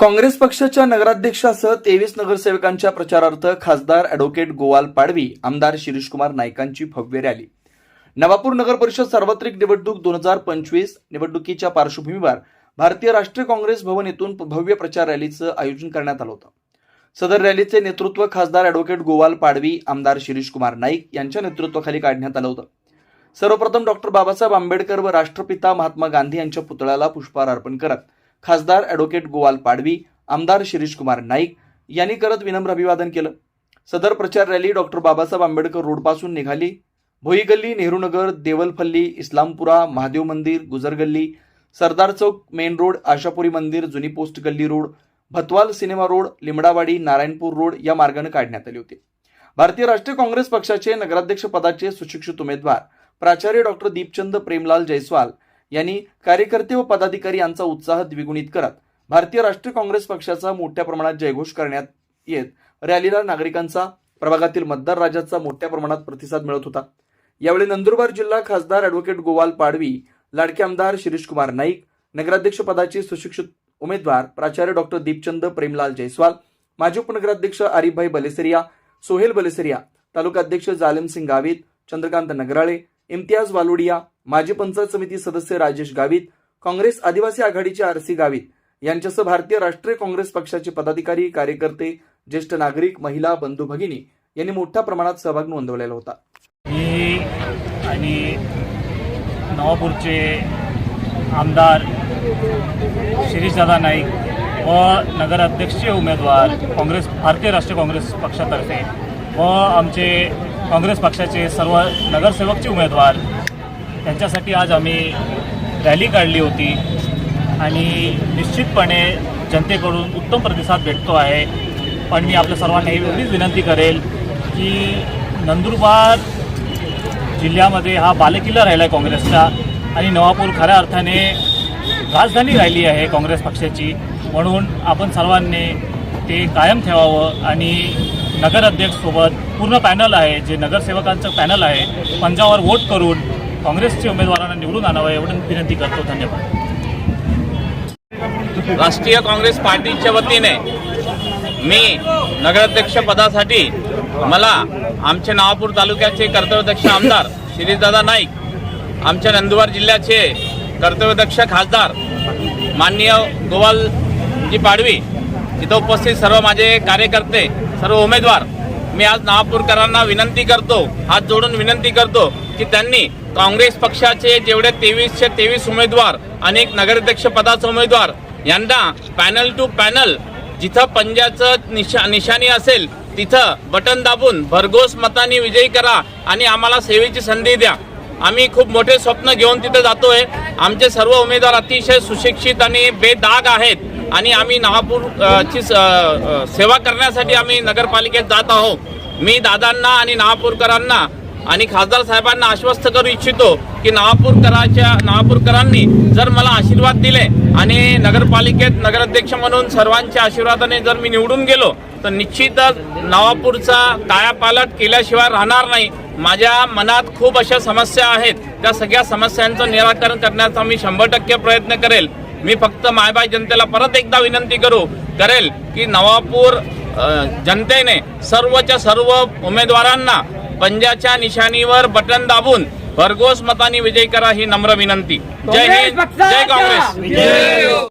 काँग्रेस पक्षाच्या नगराध्यक्षासह 23 नगरसेवकांच्या प्रचारार्थ खासदार ॲडव्होकेट गोवाल पाडवी, आमदार शिरीषकुमार नाईकांची भव्य रॅली। नवापूर नगर परिषद सार्वत्रिक निवडणूक 2025 निवडणुकीच्या पार्श्वभूमीवर भारतीय राष्ट्रीय काँग्रेस भवन येथून भव्य प्रचार रॅलीचं आयोजन करण्यात आलं होतं। सदर रॅलीचे नेतृत्व खासदार ॲडव्होकेट गोवाल पाडवी, आमदार शिरीषकुमार नाईक यांच्या नेतृत्वाखाली काढण्यात आलं होतं। सर्वप्रथम डॉक्टर बाबासाहेब आंबेडकर व राष्ट्रपिता महात्मा गांधी यांच्या पुतळ्याला पुष्पहार अर्पण करत खासदार ॲडव्होकेट गोवाल पाडवी, आमदार शिरीषकुमार नाईक यांनी करत विनम्र अभिवादन केलं। सदर प्रचार रॅली डॉक्टर बाबासाहेब आंबेडकर रोडपासून निघाली। भोई गल्ली, नेहरू नगर, देवलफल्ली, इस्लामपुरा, महादेव मंदिर, गुजर गल्ली, सरदार चौक, मेन रोड, आशापुरी मंदिर, जुनी पोस्ट गल्ली road, Bhatwal cinema road, Limdawadi, Narayanpur road या मार्गाने काढण्यात आली होती। भारतीय राष्ट्रीय काँग्रेस पक्षाचे नगराध्यक्ष पदाचे सुशिक्षित उमेदवार प्राचार्य डॉक्टर दीपचंद प्रेमलाल जयस्वाल यांनी कार्यकर्ते व पदाधिकारी यांचा उत्साह द्विगुणित करत भारतीय राष्ट्रीय काँग्रेस पक्षाचा मोठ्या प्रमाणात जयघोष करण्यात येत रॅलीला नागरिकांचा, प्रभागातील मतदार राजाचा मोठ्या प्रमाणात प्रतिसाद मिळत होता। यावेळी नंदुरबार जिल्हा खासदार ॲडव्होकेट गोवाल पाडवी, लाडके आमदार शिरीषकुमार नाईक, नगराध्यक्ष पदाचे सुशिक्षित उमेदवार प्राचार्य डॉक्टर दीपचंद प्रेमलाल जयस्वाल, माजी उपनगराध्यक्ष आरिफभाई बलेसरिया, सोहेल बलेसरिया, तालुका अध्यक्ष जालिम सिंग गावित, चंद्रकांत नगराळे, इम्तियाज वालुडिया, माजी पंचायत समिती सदस्य राजेश गावित, काँग्रेस आदिवासी आघाडीचे आरसी गावित यांच्यासह भारतीय राष्ट्रीय काँग्रेस पक्षाचे पदाधिकारी, कार्यकर्ते, ज्येष्ठ नागरिक, महिला, बंधू भगिनी यांनी मोठ्या प्रमाणात सहभाग नोंदवलेला होता। मी आणि नवापूरचे आमदार शिरीषदादा नाईक व नगराध्यक्षीय उमेदवार भारतीय राष्ट्रीय काँग्रेस पक्षातर्फे व आमचे काँग्रेस पक्षाचे सर्व नगरसेवकचे उमेदवार त्यांच्यासाठी आज आम्ही रॅली काढली होती आणि निश्चितपणे जनतेकडून उत्तम प्रतिसाद भेटतो आहे। पण मी आपल्या सर्वांना एवढीच विनंती करेल की नंदुरबार जिल्ह्यामध्ये हा बालेकिल्ला राहिला आहे काँग्रेसचा आणि नवापूर खऱ्या अर्थाने राजधानी राहिली आहे काँग्रेस पक्षाची, म्हणून आपण सर्वांनी ते कायम ठेवावं आणि नगराध्यक्षसोबत पूर्ण पॅनल आहे, जे नगरसेवकांचं पॅनल आहे, पंजावर वोट करून काँग्रेसच्या उमेदवारांना निवडून आणावं एवढं विनंती करतो। धन्यवाद। राष्ट्रीय काँग्रेस पार्टीच्या वतीने मी नगराध्यक्ष पदासाठी मला आमच्या नवापूर तालुक्याचे कर्तव्यदक्ष आमदार शिरीषदादा नाईक, आमच्या नंदुरबार जिल्ह्याचे कर्तव्यदक्ष खासदार माननीय गोवालजी पाडवी, इथं उपस्थित सर्व माझे कार्यकर्ते, सर्व उमेदवार, मी आज नवापूरकरांना विनंती करतो, हात जोडून विनंती करतो की त्यांनी काँग्रेस पक्षाचे जेवढे 23चे 23 उमेदवार, अनेक नगराध्यक्ष पदाचे उमेदवार यांना पॅनल टू पॅनल जिथं पंजाचं निशाणी असेल तिथं बटन दाबून भरघोस मतांनी विजयी करा आणि आम्हाला सेवेची संधी द्या। आम्ही खूप मोठे स्वप्न घेऊन तिथे जातोय। आमचे सर्व उमेदवार अतिशय सुशिक्षित आणि बेदाग आहेत आणि आम्ही नवापूरची सेवा करण्यासाठी आम्ही नगरपालिकेत जात आहोत। मी दादांना आणि नवापूरकरांना आणि खासदार साहेबांना आश्वस्त करू इच्छितो की नवापूरकरांनी जर मला आशीर्वाद दिले आणि नगरपालिकेत नगराध्यक्ष म्हणून सर्वांच्या आशीर्वादाने जर मी निवडून गेलो तर निश्चितच नवापूरचा कायापालट केल्याशिवाय राहणार नाही। माझ्या मनात खूप अशा समस्या आहेत, त्या सगळ्या समस्यांचं निराकरण करण्याचा मी 100% प्रयत्न करेल। मी फक्त मायबाई जनतेला परत एकदा विनंती करेल की नवापूर जनतेने सर्वच्या सर्व उमेदवारांना पंजाच्या निशाणीवर बटन दाबून भरघोस मतांनी विजयी करा ही नम्र विनंती। जय हिंद, जय काँग्रेस।